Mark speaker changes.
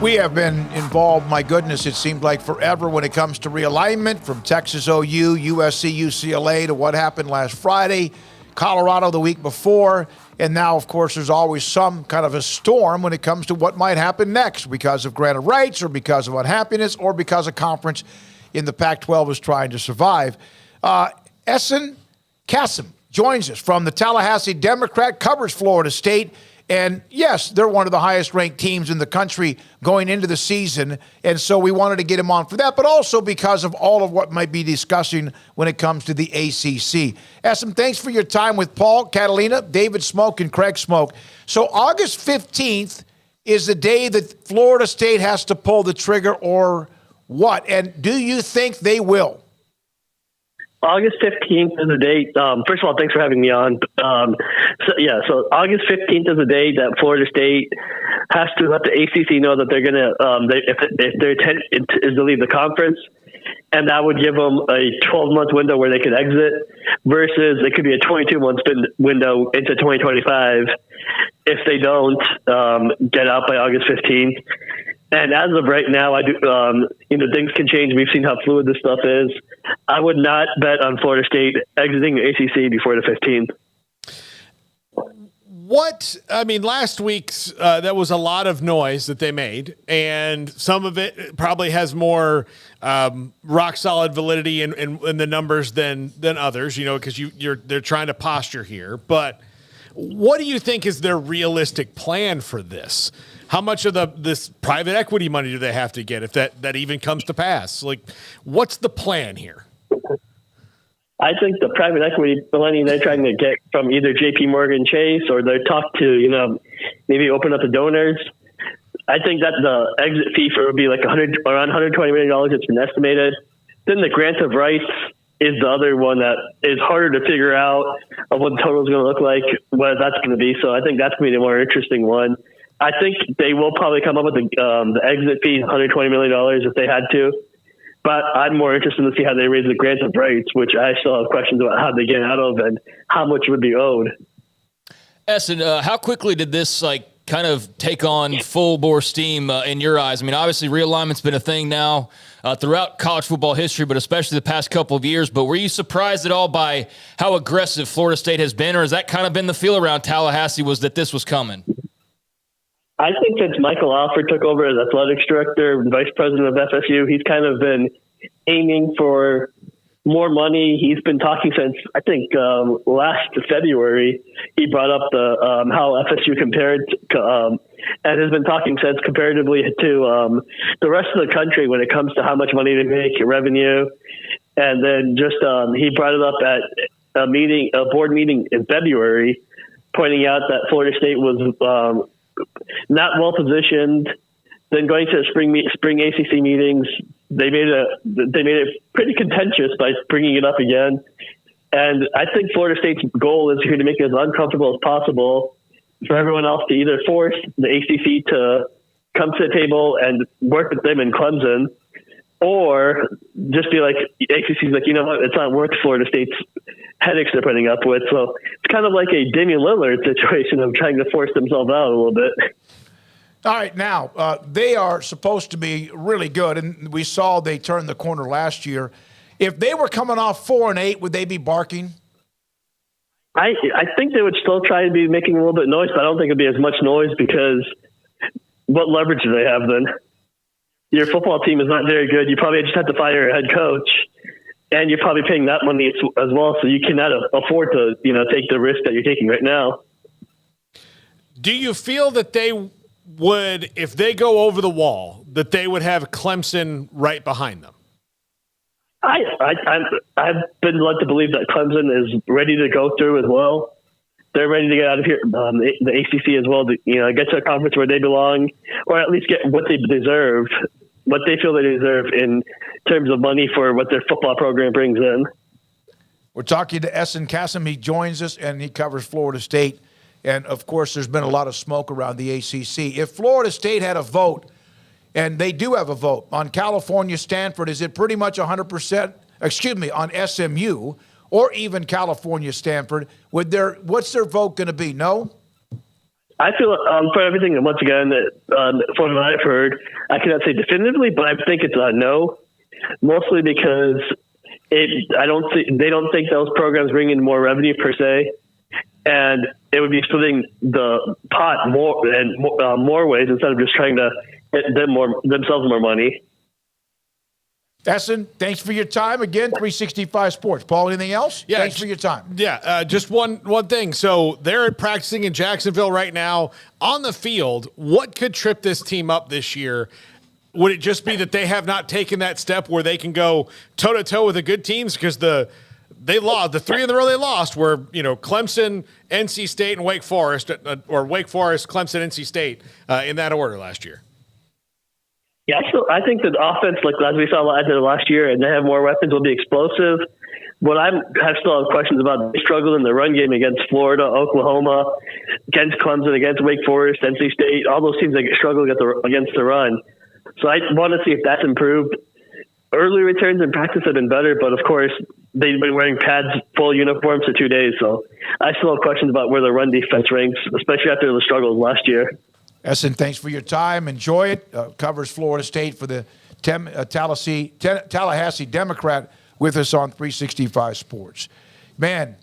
Speaker 1: We have been involved, my goodness, it seemed like forever when it comes to realignment, from Texas OU, USC, UCLA to what happened last Friday, Colorado the week before, and now, of course, there's always some kind of a storm when it comes to what might happen next because of granted rights or because of unhappiness or because a conference in the Pac-12 is trying to survive. Ehsan Kassim joins us from the Tallahassee Democrat, covers Florida State. And yes, they're one of the highest ranked teams in the country going into the season. And so we wanted to get him on for that, but also because of all of what might be discussing when it comes to the ACC. Ehsan, thanks for your time with Paul, Catalina, David Smoak, and Craig Smoak. So August 15th is the day that Florida State has to pull the trigger, or what? And do you think they will?
Speaker 2: August 15th is the date. First of all, thanks for having me on. So August 15th is the day that Florida State has to let the ACC know that they're going to, if their intent is to leave the conference, and that would give them a 12-month window where they could exit, versus it could be a 22-month window into 2025 if they don't get out by August 15th. And as of right now, I do. Things can change. We've seen how fluid this stuff is. I would not bet on Florida State exiting the ACC before the 15th.
Speaker 3: Last week's, that was a lot of noise that they made, and some of it probably has more rock solid validity in the numbers than others, because they're trying to posture here. But what do you think is their realistic plan for this? How much of this private equity money do they have to get if that even comes to pass? Like, what's the plan here?
Speaker 2: I think the private equity money they're trying to get from either JP Morgan Chase, or they talk to, maybe open up the donors. I think that the exit fee would be like around $120 million. It's been estimated. Then the grant of rights is the other one that is harder to figure out of what the total is going to look like, what that's going to be. So I think that's going to be the more interesting one. I think they will probably come up with the exit fee, $120 million, if they had to. But I'm more interested to see how they raise the grant of rights, which I still have questions about how they get out of and how much would be owed.
Speaker 4: Ehsan, how quickly did this kind of take on full bore steam in your eyes? I mean, obviously realignment's been a thing now throughout college football history, but especially the past couple of years. But were you surprised at all by how aggressive Florida State has been, or has that kind of been the feel around Tallahassee, was that this was coming?
Speaker 2: I think since Michael Alford took over as athletics director and vice president of FSU, he's kind of been aiming for more money. He's been talking since, I think, last February. He brought up the how FSU compared to, and has been talking since comparatively to the rest of the country when it comes to how much money they make, revenue. And then just he brought it up at a board meeting in February, pointing out that Florida State was not well positioned. Then going to spring ACC meetings, they made it pretty contentious by bringing it up again. And I think Florida State's goal is here to make it as uncomfortable as possible for everyone else to either force the ACC to come to the table and work with them in Clemson, or just be like, ACC's like, what, it's not worth Florida State's headaches they're putting up with. So it's kind of like a Damian Lillard situation of trying to force themselves out a little bit.
Speaker 1: All right, now, they are supposed to be really good, and we saw they turned the corner last year. If they were coming off 4-8, would they be barking?
Speaker 2: I think they would still try to be making a little bit of noise, but I don't think it'd be as much noise, because what leverage do they have then? Your football team is not very good. You probably just have to fire a head coach, and you're probably paying that money as well, so you cannot afford to take the risk that you're taking right now.
Speaker 3: Do you feel that they would, if they go over the wall, that they would have Clemson right behind them?
Speaker 2: I've been led to believe that Clemson is ready to go through as well. They're ready to get out of here, the ACC as well, to get to a conference where they belong, or at least get what they deserve, what they feel they deserve in terms of money for what their football program brings in.
Speaker 1: We're talking to Ehsan Kassim. He joins us, and he covers Florida State. And, of course, there's been a lot of smoke around the ACC. If Florida State had a vote, and they do have a vote, on California, Stanford, is it pretty much 100%, on SMU, or even California, Stanford, what's their vote going to be? No?
Speaker 2: I feel for everything, once again, from what I've heard, I cannot say definitively, but I think it's a no, mostly because they don't think those programs bring in more revenue per se, and it would be splitting the pot more ways instead of just trying to get themselves more money.
Speaker 1: Ehsan, thanks for your time. Again, 365 Sports. Paul, anything else?
Speaker 3: Yeah,
Speaker 1: thanks for your time.
Speaker 3: Yeah, just one thing. So they're practicing in Jacksonville right now. On the field, what could trip this team up this year? Would it just be that they have not taken that step where they can go toe-to-toe with the good teams? Because they lost. The three in the row they lost were, Clemson, NC State, and Wake Forest, or Wake Forest, Clemson, NC State, in that order last year.
Speaker 2: Yeah, I think that the offense, like as we saw at the last year, and they have more weapons, will be explosive. What I still have questions about, they struggled in the run game against Florida, Oklahoma, against Clemson, against Wake Forest, NC State, all those teams that struggle against the run. So I want to see if that's improved. Early returns in practice have been better, but of course, they've been wearing pads, full uniforms for 2 days. So I still have questions about where the run defense ranks, especially after the struggles last year.
Speaker 1: Ehsan, thanks for your time. Enjoy it. Covers Florida State for the Tallahassee Democrat with us on 365 Sports. Man,